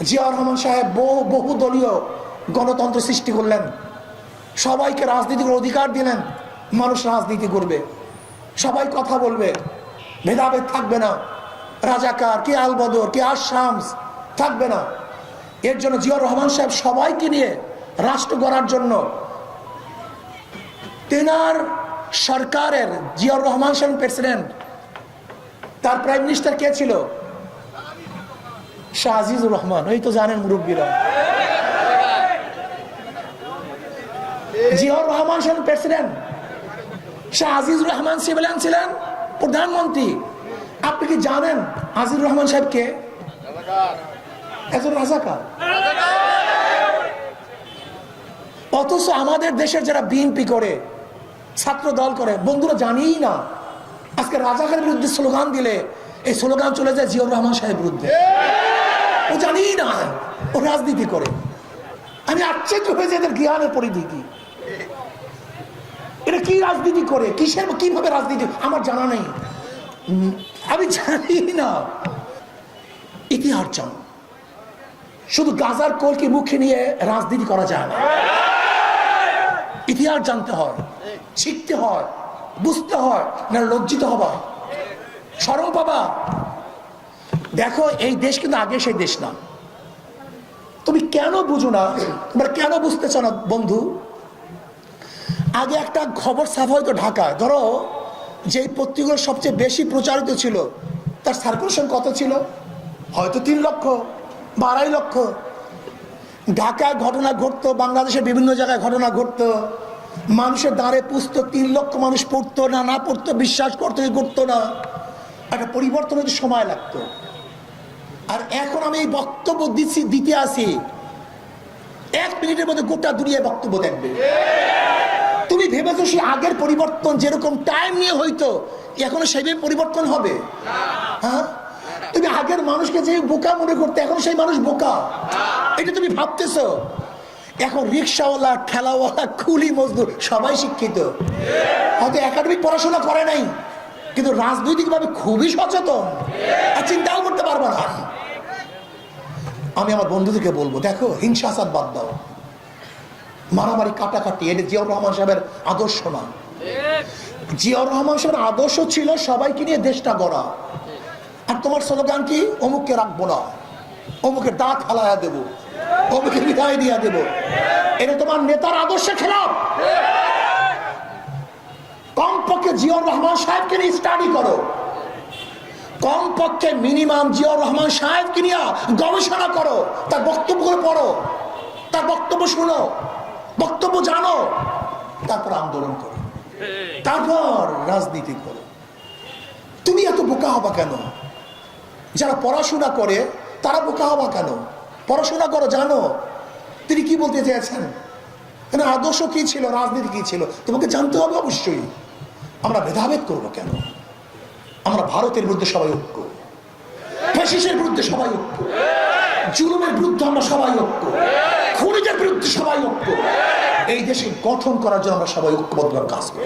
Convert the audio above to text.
জিয়াউর রহমান সাহেব বহু দলীয় গণতন্ত্র সৃষ্টি করলেন, সবাইকে রাজনীতির অধিকার দিলেন, মানুষ রাজনীতি করবে, সবাই কথা বলবে, ভেদাভেদ থাকবে না, রাজাকার কে আলবদর কে আশামস থাকবে না। এর জন্য জিয়াউর রহমান সাহেব সবাইকে নিয়ে রাষ্ট্র গড়ার জন্য তেনার সরকারের, জিয়াউর রহমান সাহেব প্রেসিডেন্ট, তার প্রাইম মিনিস্টার কে ছিল? শাহ আজিজুর রহমান। ওই তো জানেন মুরব্বীরা, জিয়াউর রহমান সাহেব প্রেসিডেন্ট, শাহ আজিজুর রহমান সিভিলিয়ান ছিলেন প্রধানমন্ত্রী। আপনি কি জানেন আজিজুর রহমান সাহেব কে? একজন রাজাকার। অথচ আমাদের দেশের যারা বিএনপি করে, ছাত্র দল করে, বন্ধুরা জানিই না। আজকে রাজাকারের বিরুদ্ধে স্লোগান দিলে এই স্লোগান চলে যায় জিয়াউর রহমান সাহেবের বিরুদ্ধে। ও জানিই না, ও রাজনীতি করে। আমি আশ্চর্য হয়েছে এদের জ্ঞানের পরিধি কি, এটা কি রাজনীতি করে, কিসের কিভাবে রাজনীতি আমার জানা নেই, আমি জানি না। ইতিহাস জানো, শুধু গাজার কোলকে মুখে নিয়ে রাজনীতি করা যায় না। ইতিহাস জানতে হয়, শিখতে হয়, বুঝতে হয়, না লজ্জিত হবা, শরম পাবা। দেখো এই দেশ কিন্তু আগে সেই দেশ না। তুমি কেন বুঝো না, তোমরা কেন বুঝতে চাও না বন্ধু? আগে একটা খবর ছাপা হয়তো ঢাকায়, ধরো যেই পত্রিকাগুলো সবচেয়ে বেশি প্রচারিত ছিল তার সার্কুলেশন কত ছিল? হয়তো 3 লক্ষ বা 2.5 লক্ষ। ঢাকায় ঘটনা ঘটতো, বাংলাদেশের বিভিন্ন জায়গায় ঘটনা ঘটতো, মানুষের দাঁড়ে পুষতো, 3 লক্ষ মানুষ পড়তো না, না পড়তো, বিশ্বাস করতো কি করতো না, একটা পরিবর্তন হতে সময় লাগতো। আর এখন আমি এই বক্তব্য দিতে আসি, 1 মিনিটের মধ্যে গোটা দুনিয়ায় বক্তব্য দেখবে। তুমি ভেবেছো সেই আগের পরিবর্তন যেরকম টাইম নিয়ে হইতো এখনো সেইভাবে পরিবর্তন হবে? হ্যাঁ, তুমি আগের মানুষকে যে বোকা মনে করতে, এখন সেই মানুষ বোকা, এটা তুমি ভাবতেছো? এখন রিক্সাওয়ালা, ঠেলাওয়ালা, কুলি মজদুর সবাই শিক্ষিত, হয়তো একাডেমিক পড়াশোনা করে নাই, কিন্তু রাজনৈতিকভাবে খুবই সচেতন, আর চিন্তাও করতে পারবো না। আমি আমার বন্ধুদেরকে বলবো, দেখো হিংসাচার বাদ দাও, মারামারি কাটাকাটি, এটা জিয়াউর রহমান সাহেবের আদর্শ না। জিয়াউর রহমান সাহেবের আদর্শ ছিল সবাইকে নিয়ে দেশটা গড়া। আর তোমার স্লোগান কি? অমুককে রাখবো না, অমুকের দাঁত হালাইয়া দেবো, অমুকে বিদায় দিয়া দেব। এটা তোমার নেতার আদর্শের খেলাফ। কমপক্ষে জিয়াউর রহমান সাহেবকে নিয়ে স্টাডি করো, কমপক্ষে মিনিমাম জিয়াউর রহমান সাহেবকে নিয়ে গবেষণা করো, তার বক্তব্যগুলো পড়ো, তার বক্তব্য শুনো, বক্তব্য জানো, তারপর আন্দোলন করো, তারপর রাজনীতি করো। তুমি এত বোকা হবা কেন? যারা পড়াশোনা করে তারা বোকা হবা কেন? পড়াশোনা করো, জানো তিনি কি বলতে চেয়েছেন, আদর্শ কি ছিল, রাজনীতি কি ছিল, তোমাকে জানতে হবে অবশ্যই। আমরা ভেদাভেদ করবো কেন? আমরা ভারতের বিরুদ্ধে সবাই ঐক্য, ফ্যাসিস্টের বিরুদ্ধে সবাই ঐক্য, জুলুমের বিরুদ্ধে আমরা সবাই ঐক্য, খুনিদের বিরুদ্ধে সবাই ঐক্য। এই দেশে গঠন করার জন্য আমরা সবাই ঐক্যবদ্ধভাবে কাজ করি।